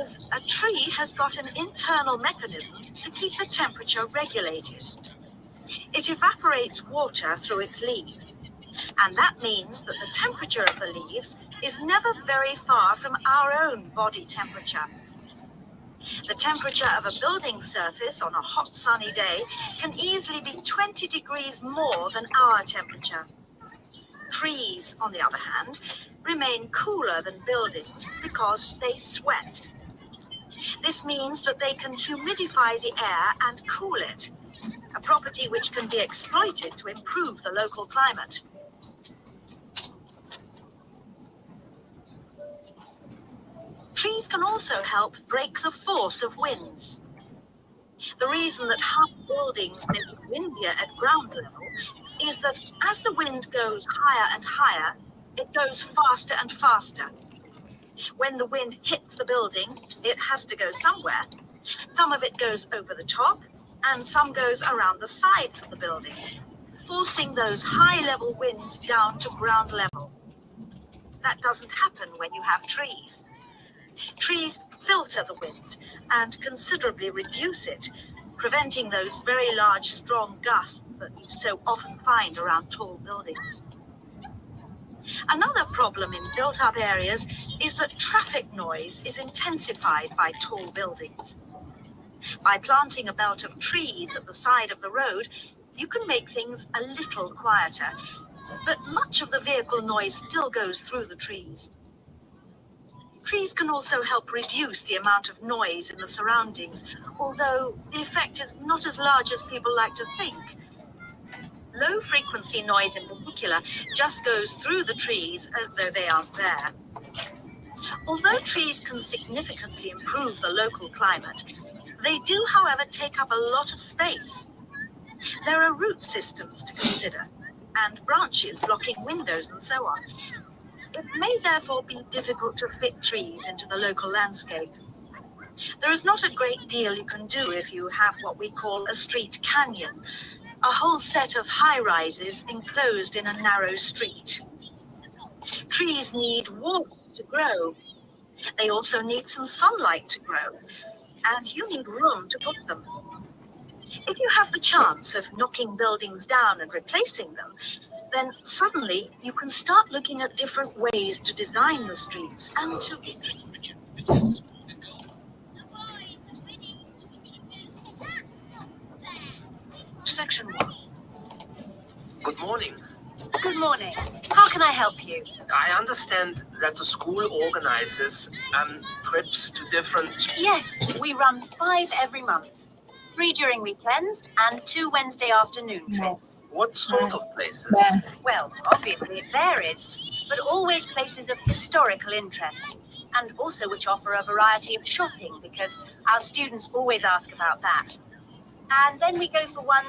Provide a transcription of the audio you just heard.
means a tree has got an internal mechanism to keep the temperature regulated. It evaporates water through its leaves, and that means that the temperature of the leaves is never very far from our own body temperature. The temperature of a building surface on a hot sunny day can easily be 20 degrees more than our temperature. Trees, on the other hand, remain cooler than buildings because they sweat. This means that they can humidify the air and cool it, a property which can be exploited to improve the local climate. Trees can also help break the force of winds. The reason that high buildings may be windier at ground level is that as the wind goes higher and higher, it goes faster and faster. When the wind hits the building, it has to go somewhere. Some of it goes over the top, and some goes around the sides of the building, forcing those high-level winds down to ground level. That doesn't happen when you have trees. Trees filter the wind and considerably reduce it, preventing those very large, strong gusts that you so often find around tall buildings. Another problem in built-up areas is that traffic noise is intensified by tall buildings. By planting a belt of trees at the side of the road, you can make things a little quieter, but much of the vehicle noise still goes through the trees. Trees can also help reduce the amount of noise in the surroundings, although the effect is not as large as people like to think. Low-frequency noise in particular just goes through the trees as though they aren't there. Although trees can significantly improve the local climate, they do, however, take up a lot of space. There are root systems to consider, and branches blocking windows and so on. It may therefore be difficult to fit trees into the local landscape. There is not a great deal you can do if you have what we call a street canyon, a whole set of high-rises enclosed in a narrow street. Trees need water to grow. They also need some sunlight to grow, and you need room to put them. If you have the chance of knocking buildings down and replacing them, then suddenly you can start looking at different ways to design the streets and to... Section 1. Good morning. Good morning. How can I help you? I understand that the school organizes trips to different... Yes, we run 5 every month. 3 during weekends and 2 Wednesday afternoon trips. What sort of places? Well, obviously it varies, but always places of historical interest, and also which offer a variety of shopping, because our students always ask about that. And then we go for one